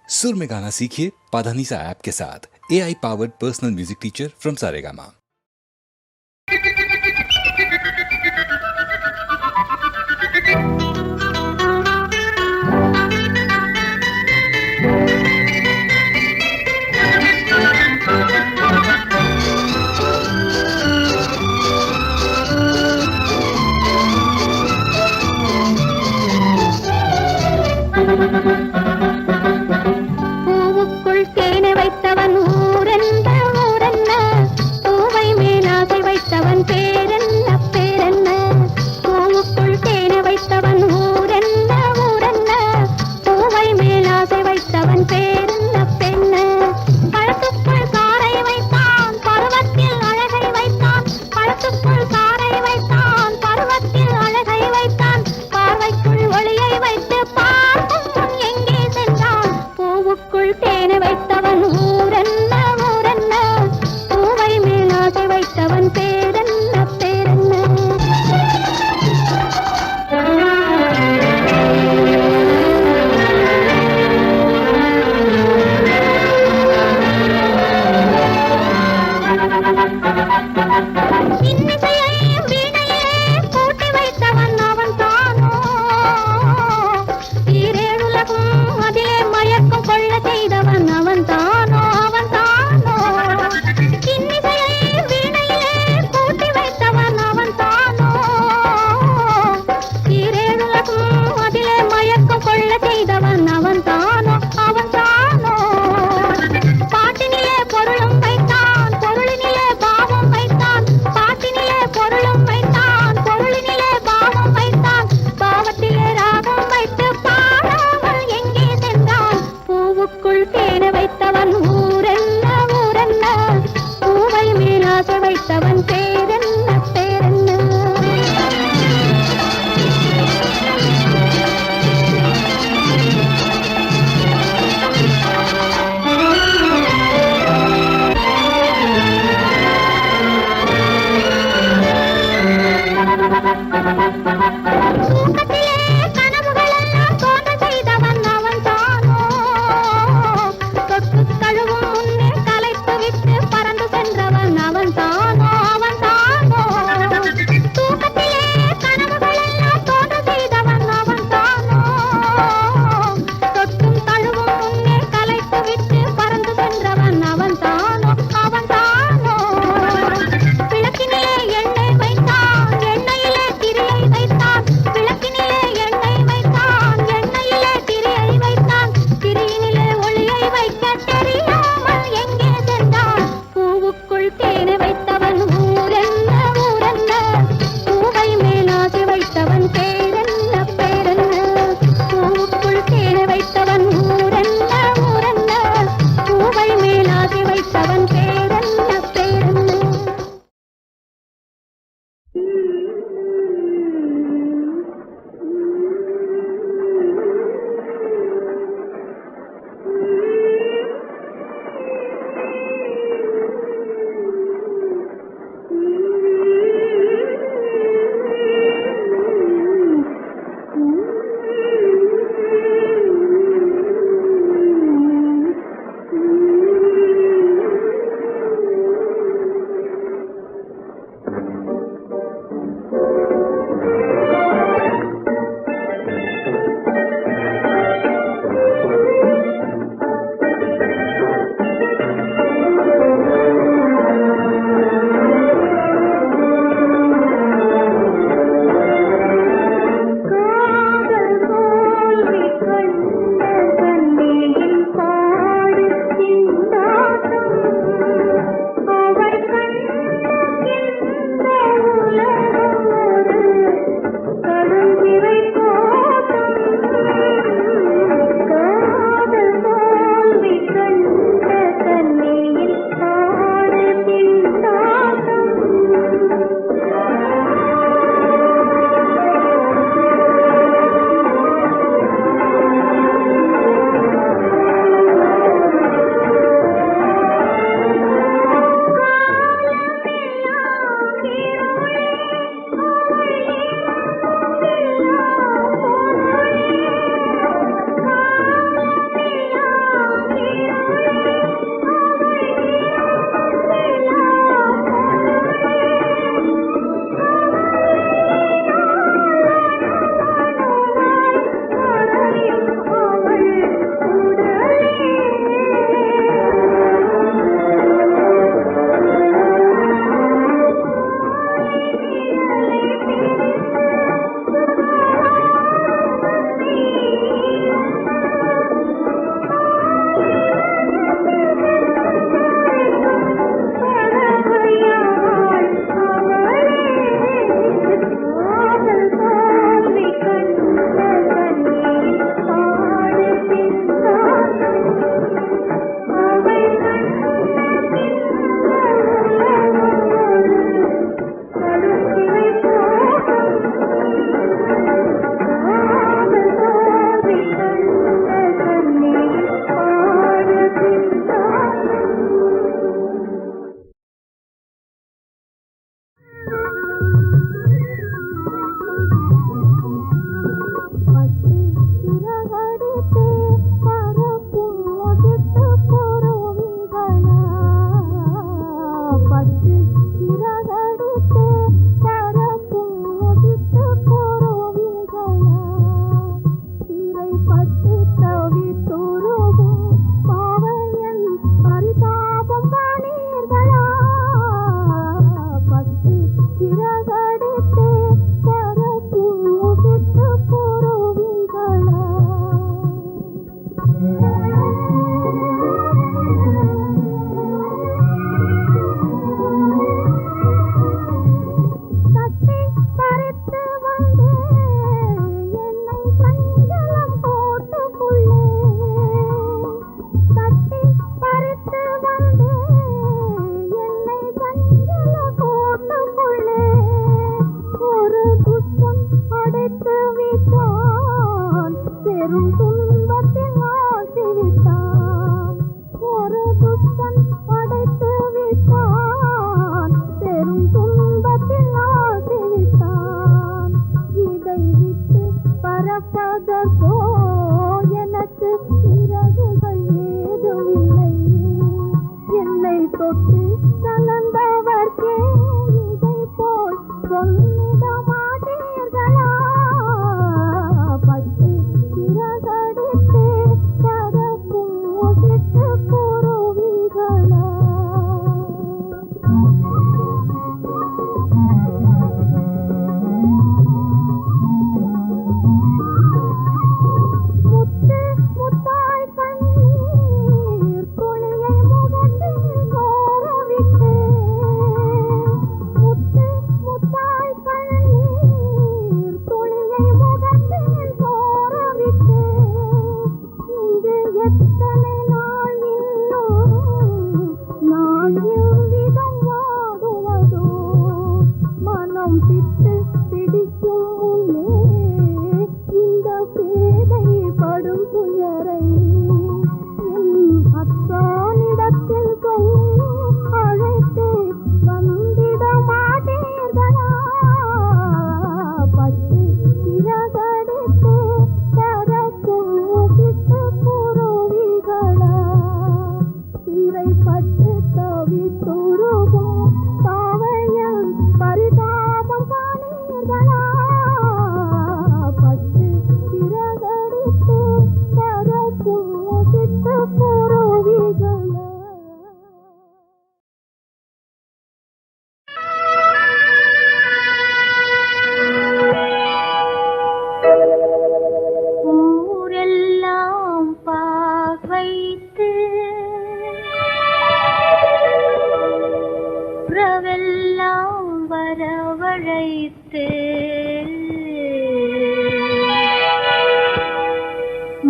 सुर में गाना सीखिए पाधानीसा ऐप के साथ। AI powered personal music teacher from Saregama. பூவுக்குள் தேனை வைத்தவன் ஊரென்ன ஊரென்ன, பூவை மேலாசை வைத்தவன் பேரென்ன பேரென்ன. பூவுக்குள் தேனை வைத்தவன் ஊரென்ன ஊரென்ன, பூவை மேலாசை வைத்தவன் பேரென்ன பெண்ண. பழத்துக்குள் காரை வைத்தான் பருவத்தில் அழகை வைத்தான், பழத்துக்குள் காரை வைத்தான் பருவத்தில் அழகை வைத்தான். பார்வைக்குள் ஒளியை வைத்து பார்க்கும் முன் எங்கே சென்றான். பூவுக்குள் தேனை வைத்தவன் ஊரென்ன ஊரென்ன, பூவை மேலாசை வைத்தவன் பேரென்ன பேரென்ன. இன்னிசையையும் வீணையிலே கூட்டி வைத்தவன் அவன் தானோ, ஈரேழுலகும் அதிலே மயக்கம் கொள்ள செய்தவன் அவன் தானோ அவன் தானோ. இன்னிசையையும் வீணையிலே கூட்டி வைத்தவன் அவன் தானோ, ஈரேழுலகும் அதிலே மயக்கம் கொள்ள செய்தவன் அவன் தானோ அவன் தானோ. பாட்டினிலே பொருளும் வைத்தான் பொருளினிலே பாவம் வைத்தான், பாட்டினிலே பொருளும் வைத்தான் பொருளினிலே பாவம் வைத்தான். பாவத்திலே ராகம் வைத்து பாடாமல் எங்கே சென்றான். பூவுக்குள் தேனை வைத்தவன் ஊரென்ன ஊரென்ன, பூவை மேலாசை வைத்தவன் பேரென்ன பேரென்ன. தூக்கத்திலே கனவுகளெல்லாம் தோன்ற செய்தவன் அவன் தானோ, தொட்டு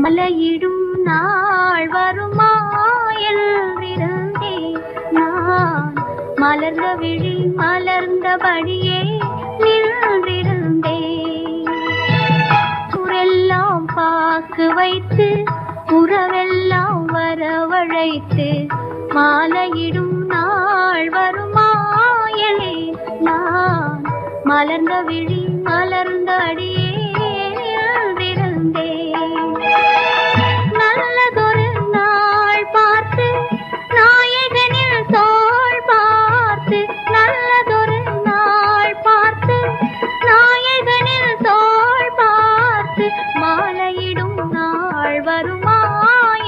மலையிடும் நாள் வருமா என்றிருந்தேன் நான். மலர்ந்த விழி மலர்ந்தபடியே நின்றிருந்தேன். ஊரெல்லாம் பாக்கு வைத்து உறவெல்லாம் வரவழைத்து மாலையிடும் நாள் வருமா என நான் மலர்ந்த விழி மலர்ந்த அடியே நின்றிருந்தேன். நல்லதொரு நாள் பார்த்து நாயகனில் தோள் பார்த்து, நல்லதொரு நாள் பார்த்து நாயகனில் தோள் பார்த்து மாலையிடும் நாள் வருமா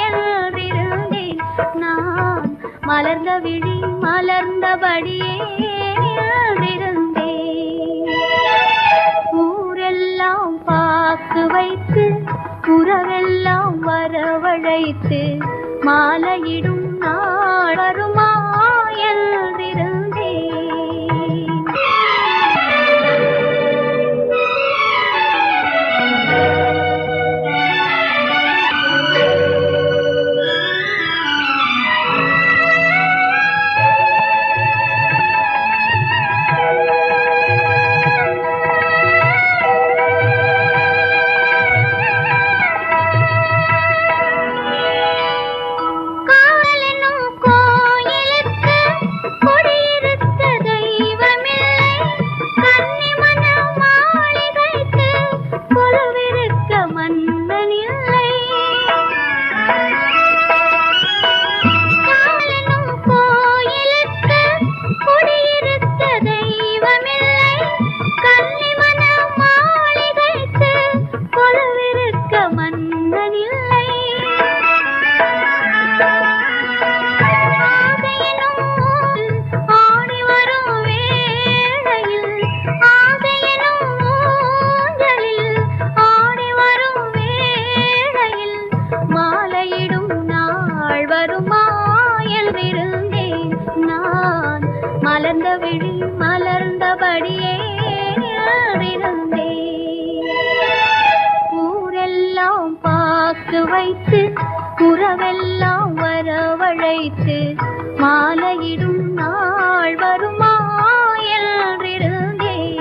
என்றிருந்தேன் நான். மலர்ந்த விழி மலர்ந்தபடியே நின்றிருந்தேன். ஊரெல்லாம் பாக்கு வைத்து உறவெல்லாம் வரவழைத்து மாலையிடும் நாள் வருமா என்றிருந்தேன். காதலெனும் கோயிலுக்கு கொடியே ஊரெல்லாம் வரவழைத்து மாலையிடும் நாள் வருமா என்றிருந்தேன்.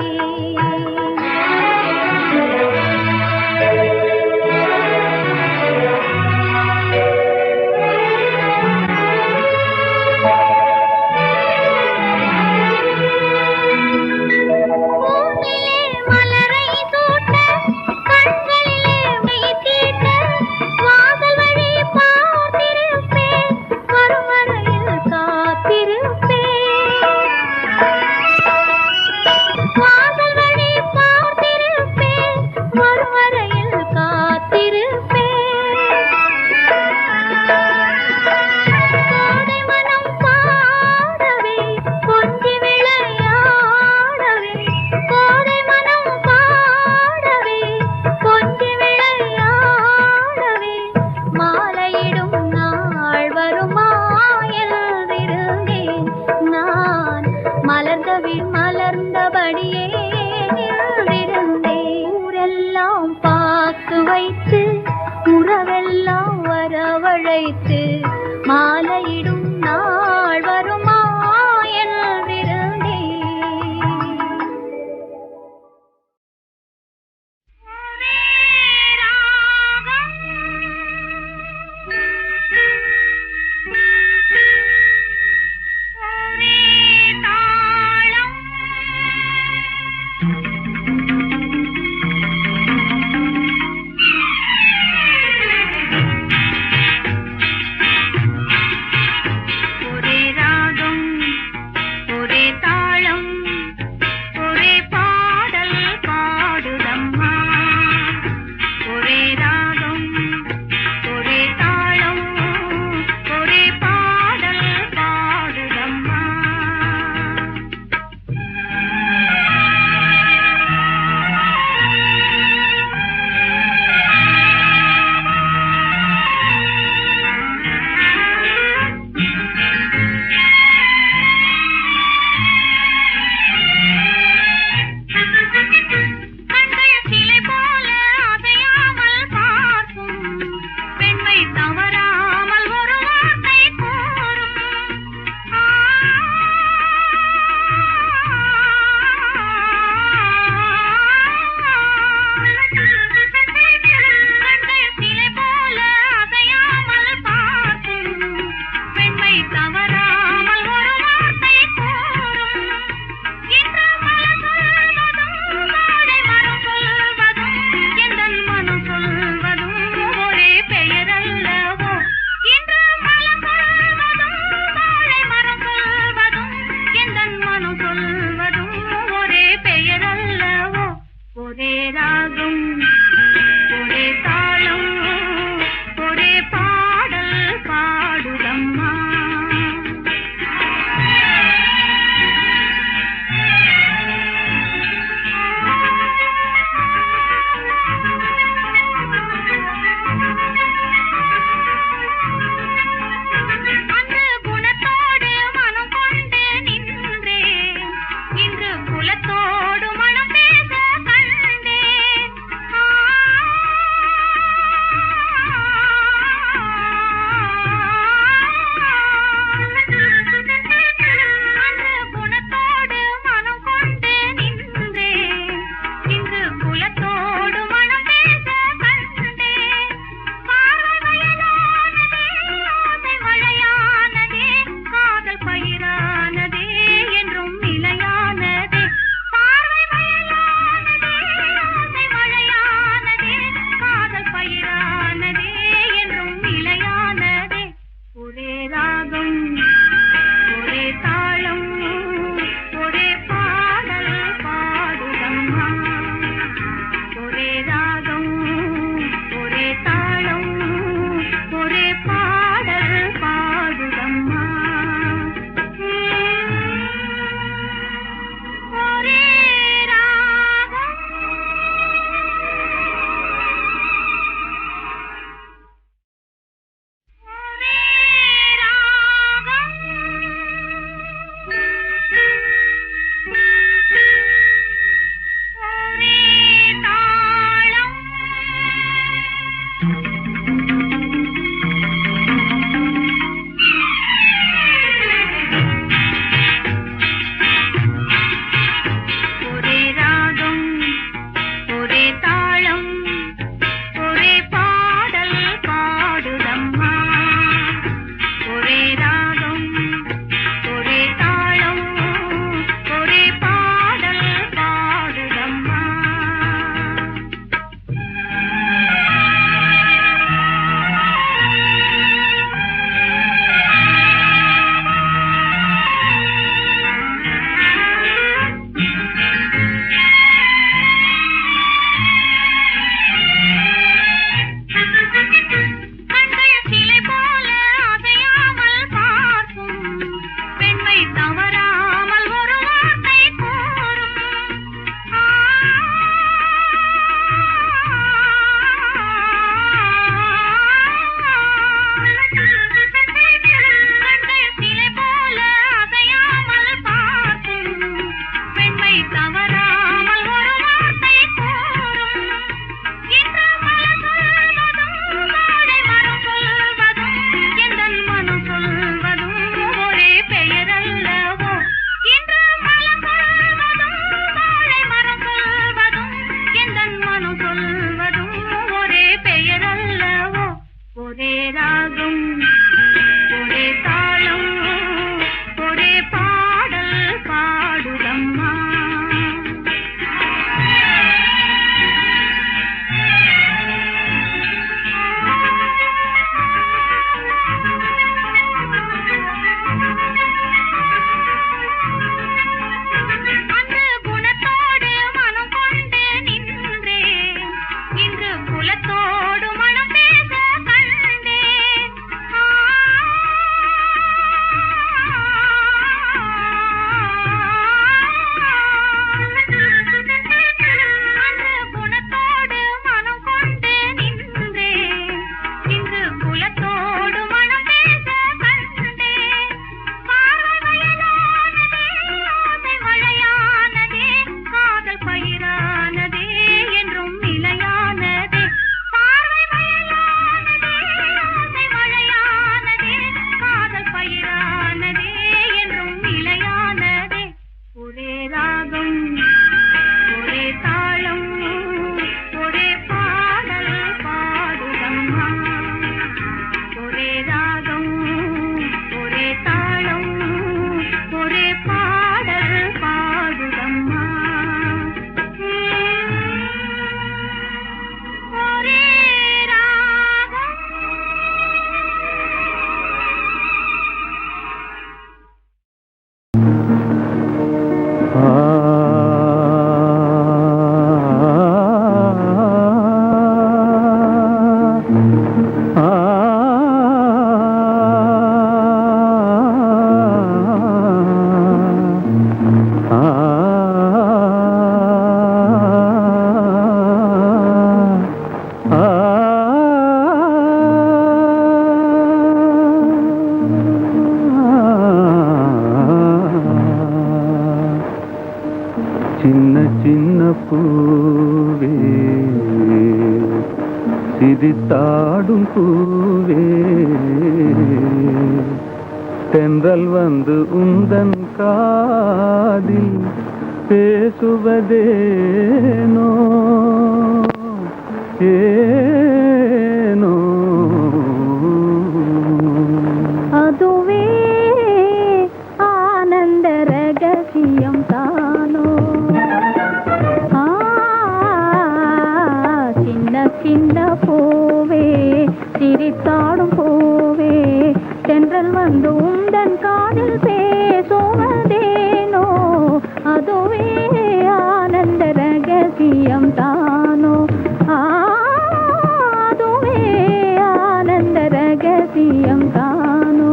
மலர்ந்தபடியே நின்றிருந்தேன். ஊரெல்லாம் பார்த்து வைத்து உறவெல்லாம் வரவழைத்து மாலையிடும் நாள் வருமா என்றிருந்தேன். பூவே சிரித்தாடும் பூவே தென்றல் வந்து உந்தன் காதில் பேசுவதேனோ ஏனோ அதுவே ஆனந்த ரகசியம் தானோ சின்ன சின்ன பூவே சிரித்தாடும் பூவே தென்றல் வந்து உந்தன் காதில் பேசுவதேனோ அதுவே ஆனந்த ரகசியம் தானோ அதுவே ஆனந்த ரகசியம் தானோ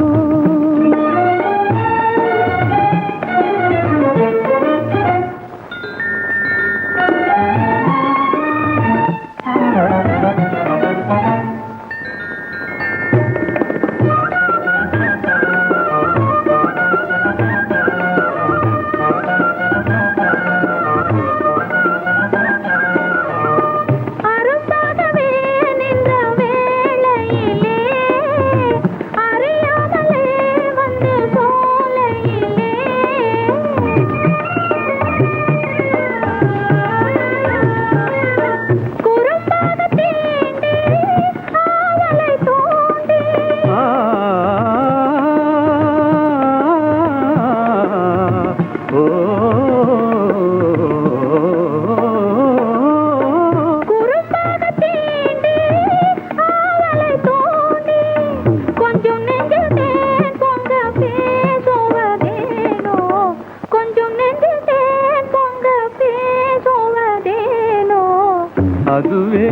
அதுவே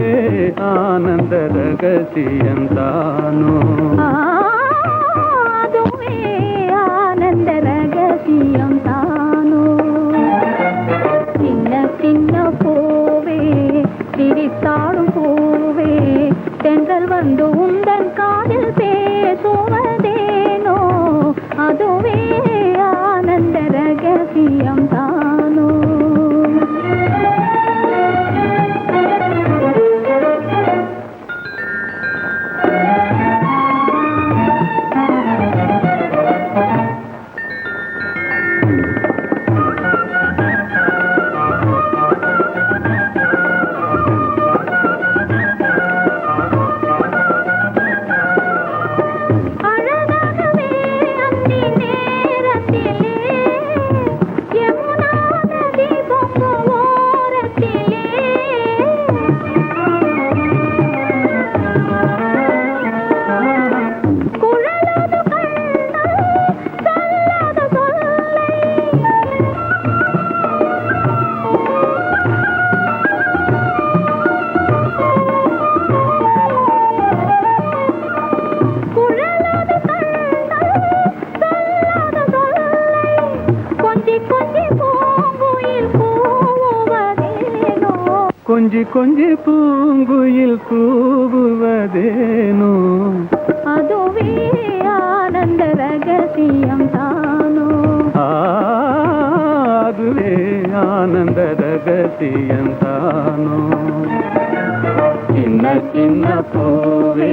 ஆனந்த ரகசியம் தானோ அதுவே ஆனந்த ரகசியம் தானோ சின்ன சின்ன பூவே சிரித்தாடும் பூவே தென்றல் வந்து உந்தன் காதில் பேசுவதேனோ அதுவே ஆனந்த ரகசியம் தானோ கொஞ்சி கொஞ்சி பூங்குயில் கூவுவதேனோ அதுவே ஆனந்த ரகசியம் தானோ அதுவே ஆனந்த ரகசியம் தானோ சின்ன சின்ன பூவே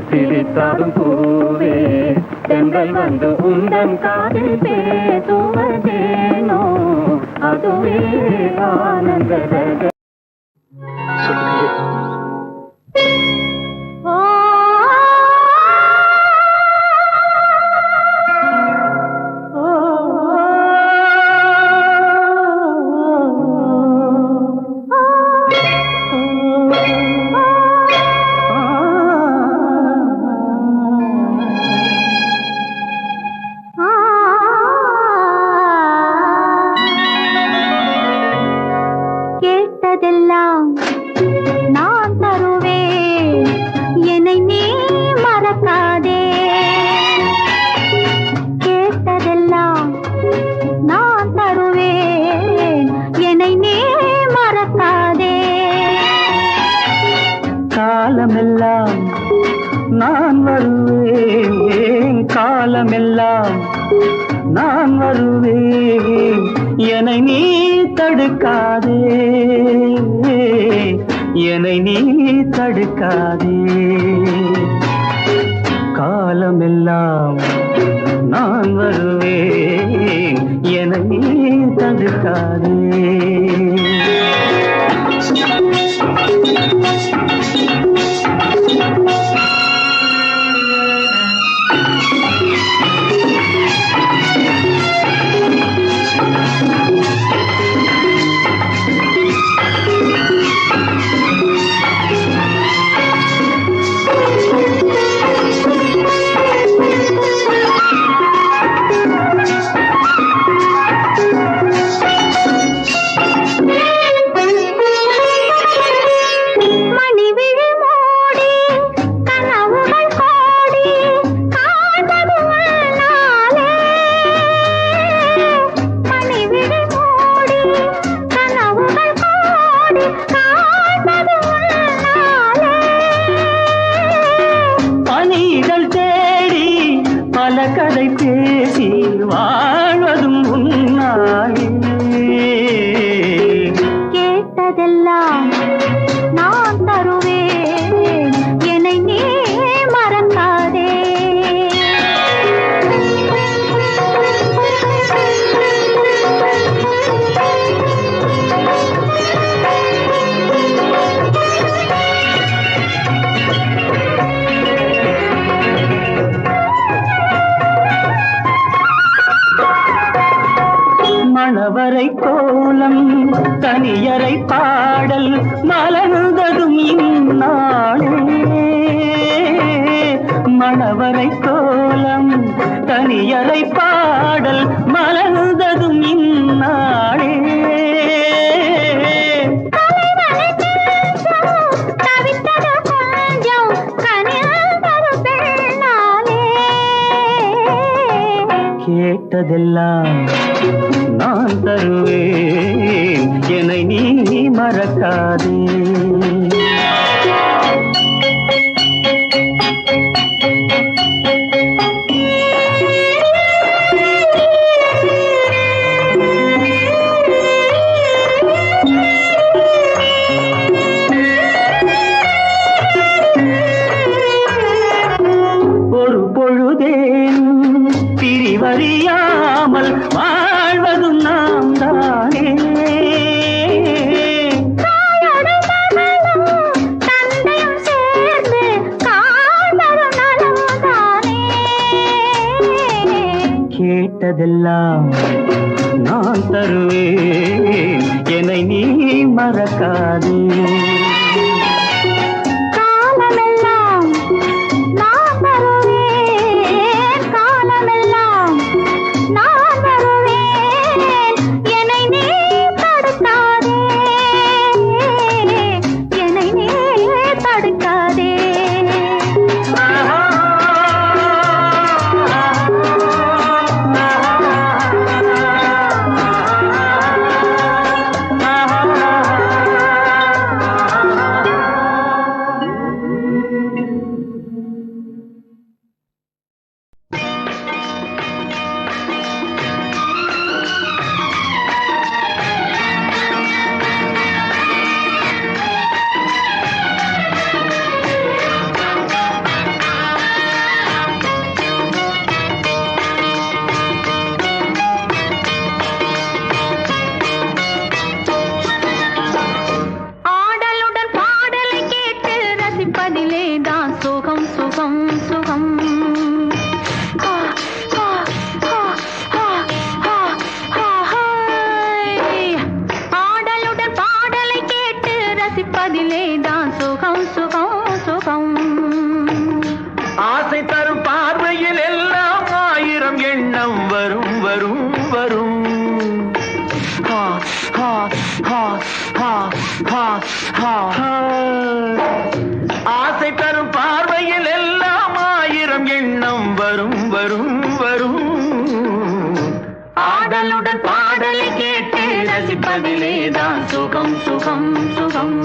சிரித்தாடும் பூவே தென்றல் வந்து உந்தன் காதில் பேசுவதேனோ அதுவே ஆனந்த ரகசியம் கேட்டதெல்லாம் நான் தருவேன் என்னை நீ மறக்காதே கேட்டதெல்லாம் நான் தருவேன் என்னை நீ மறக்காதே காலமெல்லாம் நான் வருவேன் காலமெல்லாம் நான் வருவேன் என்னை நீ தடுக்காதே, என்னை நீ தடுக்காதே. காலமெல்லாம் நான் வருவேன், என்னை நீ தடுக்காதே. கதை பேசி வாழ்வதும் உன்னாலே. கேட்டதெல்லாம் நான் தருவேன், என்னை நீ மறக்காதே. மணவரை கோலம் தனியரை பாடல் மலர்ந்ததும் இந்நாளே. மணவரை கோலம் தனியரை பாடல் மலர்ந்ததும் இந்நாளே. கேட்டதெல்லாம் நான் தருவேன், என்னை நீ மறக்காதே. ஒரு பொழுதேன் பிரிவறியாமல் வாழ்வதும் நாம் தானே. கேட்டதெல்லாம் நான் தருவேன், என்னை நீ மறக்காதே. ஆசை தரும் பார்வையில் எல்லாம் ஆயிரம் எண்ணம் வரும் வரும் வரும். ஆசை தரும் பார்வையில் எல்லாம் ஆயிரம் எண்ணம் வரும் வரும் வரும். ஆடலுடன் பாடலை கேட்டு ரசிப்பதிலேதான் சுகம் சுகம் சுகம்.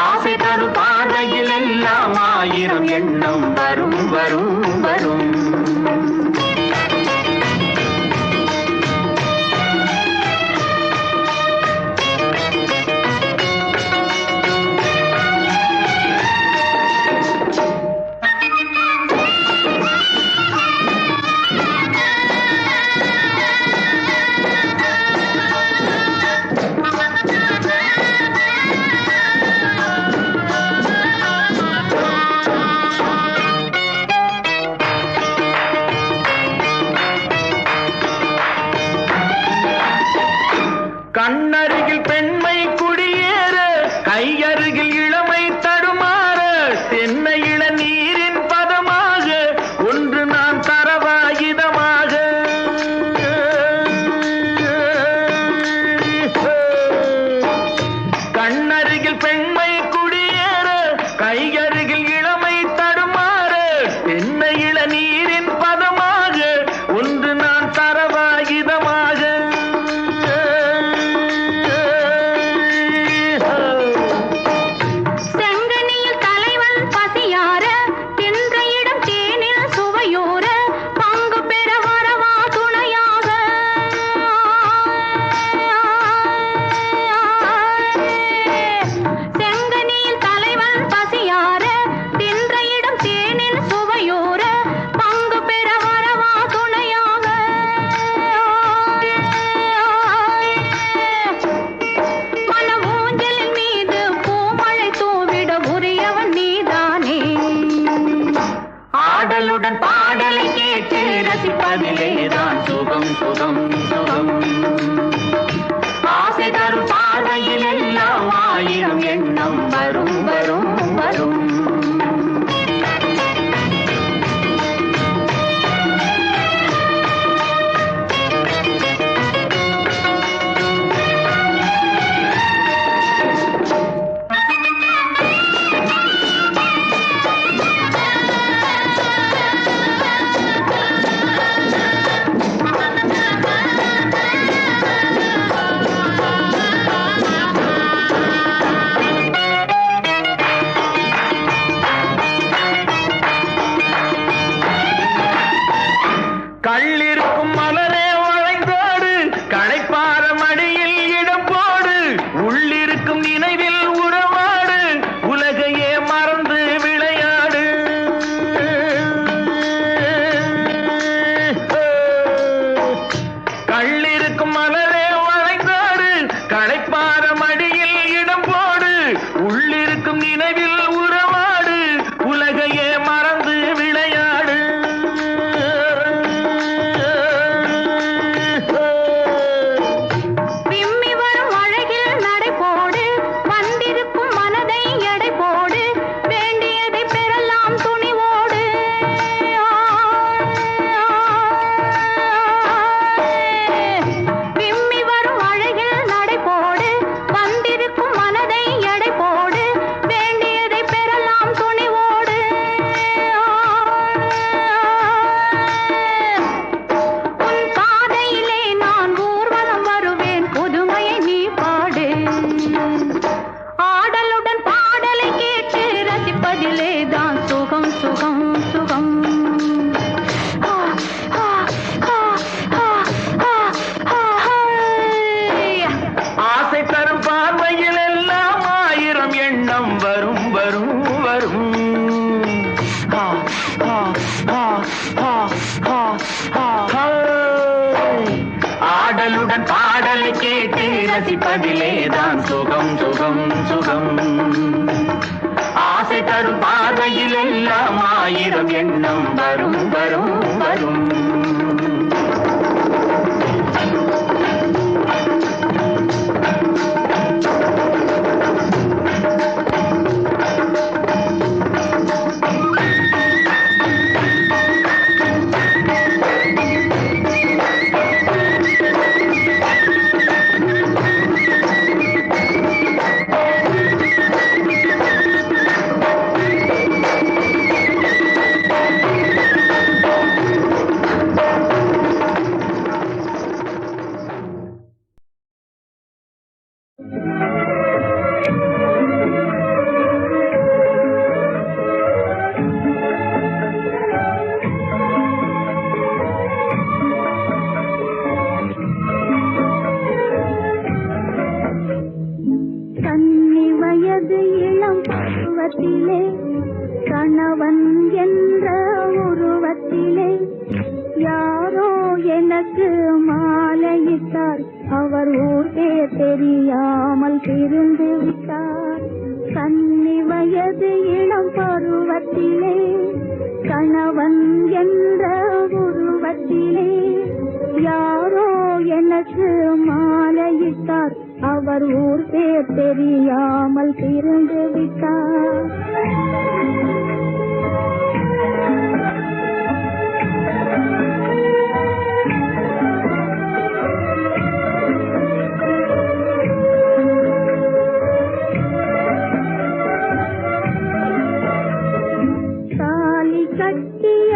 ஆசை தரும் பார்வையில் எல்லாம் ஆயிரம் எண்ணம் வரும் வரும் வரும். ஆடலுடன் பாடலை கேட்டு ரசிப்பதிலேதான் சுகம் சுகம் சுகம். ஆசை தரும் பாதையில் எல்லாம் ஆயிரம் எண்ணம் வரும் வரும் வரும். கள்ளிருக்கும் மலரே வளைந்தோடு, களைப்பார மடியில் இடம் போடு, உள்ளிருக்கும் நினைவில் உறவாடு, உலகையே மறந்து விளையாடு. கள்ளிருக்கும் மலரே வளைந்தோடு, களைப்பார மடியில் இடம் போடு, உள்ளிருக்கும் நினைவில் உறவாடு, உலகையே மறந்து விளையாடு. ஆடலுடன் பாடலை கேட்டு ரசிப்பதிலேதான் சுகம் சுகம் சுகம். ஆசை தரும் பாதையில் எல்லாம் ஆயிரம் எண்ணம் வரும் வரும் வரும். கணவன் என்ற உருவத்திலே யாரோ எனக்கு மாலையிட்டார். அவர் ஊரே தெரியாமல் பிரிந்து விட்டார். கன்னி வயது இளம் பருவத்திலே கணவன் என்ற உருவத்திலே யாரோ எனக்கு மாலையிட்டார். அவர் ஊர் பேர் தெரியாமல் பிரிந்து விட்டார். தாலி கட்டிய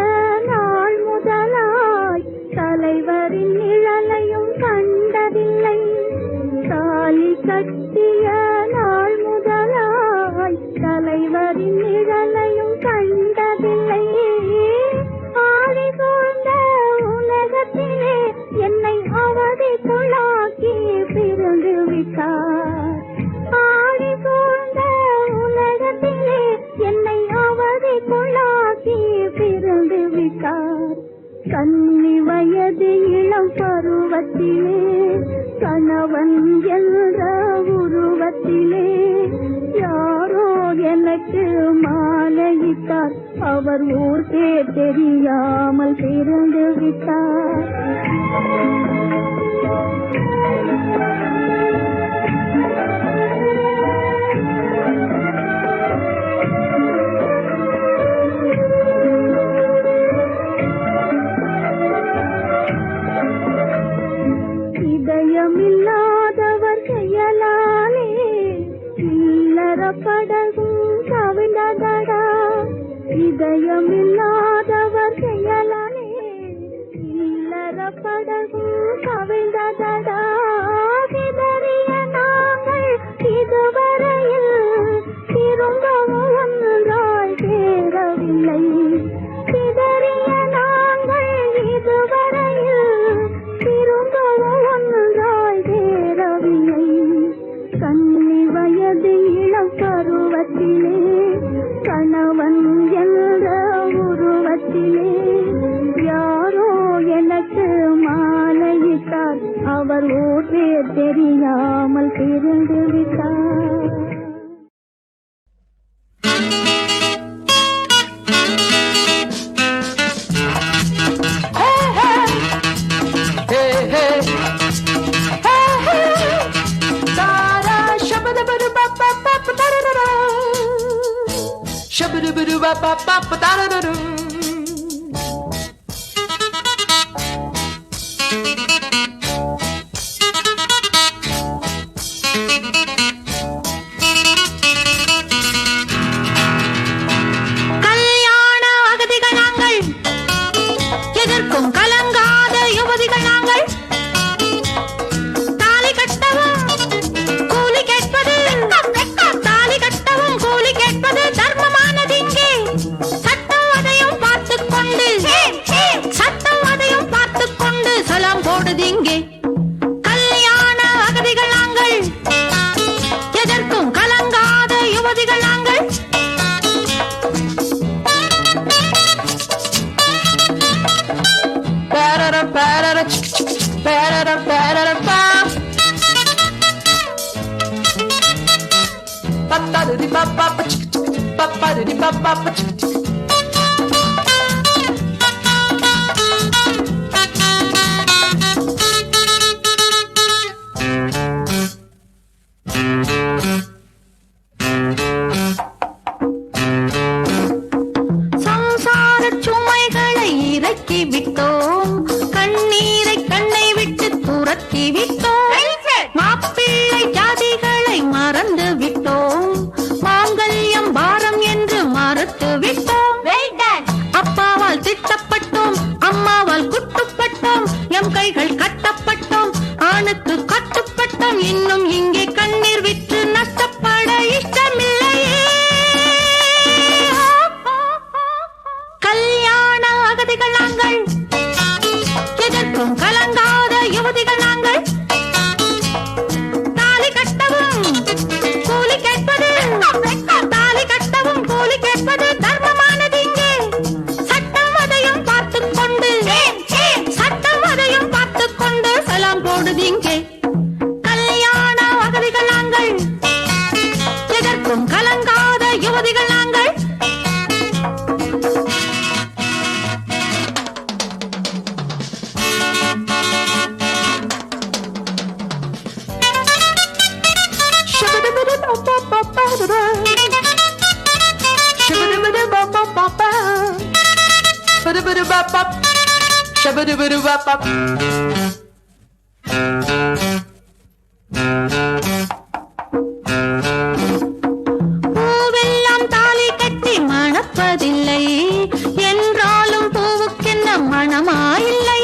நாள் முதலாய் தலைவரின் நிழலையும் கண்டதில்லை. தாலி கட்டிய நாள் முதலாய் தலைவரின் நிழலையும் கண்டதில்லை. ஆடி சூழ்ந்த உலகத்திலே என்னை அவதிக்குள்ளாக்கி பிரிந்து விட்டார். ஆடி சூழ்ந்த உலகத்திலே என்னை அவதிக்குள்ளாக்கி பிரிந்து விட்டார். கன்னி வயது இளம் பருவத்திலே கணவன் என்ற உருவத்திலே யாரோ எனக்கு மாலையிட்டார், அவர் ஊர்க்கே தெரியாமல் பிறந்து விட்டார். இதயமில்லாதவர் செயலாலே இல்லற படகும் கவிழ்ந்ததடா. இதயமில்லாதவர் செயலாலே இல்லற படகும் கவிழ்ந்ததடா. சிதறிய நாங்கள் இதுவரையில் திரும்பவும் ஒன்றாய் சேரவில்லை. சிதறிய நாங்கள் இதுவரையில் திரும்பவும் ஒன்றாய் சேரவில்லை. கன்னி வயது இளம் பருவத்திலே கணவன் என்ற உருவத்திலே யாரோ எனக்கு மாலையிட்டார், அவர் ஊரே தெரியாமல் பிறந்து விட்டார். கல்யாண அகதிகள் நாங்கள், எதற்கும் கலங்காத யுவதிகள் நாங்கள். தாலி கட்டவும் கூலி கேட்பது, தாலி கட்டவும் கூலி கேட்பது தர்மமானது இங்கே. சட்டம் அதையும் பார்த்துக் கொண்டு, சட்டம் அதையும் பார்த்துக் கொண்டு சலாம் போடுது இங்கே. கல்யாண அகதிகள் நாங்கள், எதற்கும் கலங்காத யுவதிகள் நாங்கள். சம்சாரச் சுமைகளை இறக்கி விட்டோம், கண்ணீரை கண்ணை விட்டு துரத்தி விட்டோம். மாப்பிள்ளை ஜாதிகளை மறந்து விட்டோம், மாங்கல்யம் பாரம் என்று மறுத்து விட்டோம். அப்பாவால் திட்டப்பட்டோம், அம்மாவால் குட்டுப்பட்டோம், எம் கைகள் கட்டப்பட்டோம், ஆணுக்கு கட்டுப்பட்டோம். இன்னும் இங்கே கண்ணீர் விட்டு நஷ்டப்பட இஷ்டமில்லையே. கல்யாண அகதிகள் நாங்கள், எதற்கும் கலங்காத யுவதிகள் நாங்கள். தாலி கட்டவும் கூலி கேட்பது, தாலி கட்டவும் கூலி கேட்பது தர்மமானது இங்கே. சட்டம் அதையும் பார்த்துக் கொண்டு, சட்டம் அதையும் பார்த்துக் கொண்டு சலாம் போடுது இங்கே. கல்யாண அகதிகள் நாங்கள், எதற்கும் கலங்காத யுவதிகள் நாங்கள். பூவெல்லாம் தாலி கட்டி மணப்பதில்லை, என்றாலும் பூவுக்கென்ன மணமாயில்லை.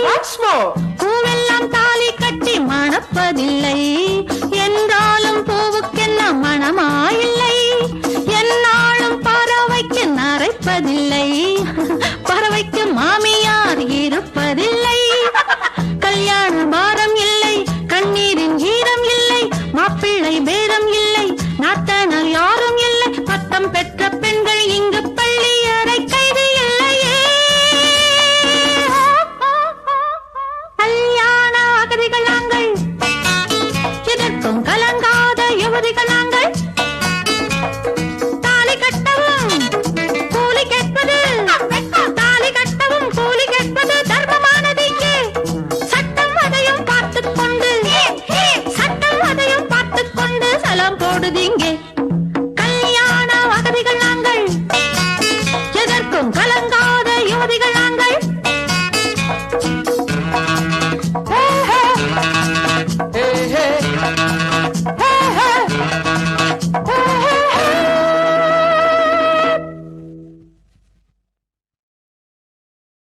பூவெல்லாம் தாலி கட்டி மணப்பதில்லை, என்றாலும் பூவுக்கென்ன மணமாயில்லை. என்னாலும் பறவைக்கு நரைப்பதில்லை, பறவைக்கு மாமியார் இருப்பதில்லை. கல்யாண பாரம் இல்லை, கண்ணீரின் ஈரம் இல்லை, மாப்பிள்ளை பேரம் இல்லை, நாத்தனர் யாரும் இல்லை. பட்டம் பெற்ற பெண்கள் இங்கு பள்ளி அறை கைது இல்லையே. கல்யாண அகதிகள் நாங்கள், எதற்கும் கலங்காத யுவதிகள் நாங்கள். தாலி ஓடுதிங்கே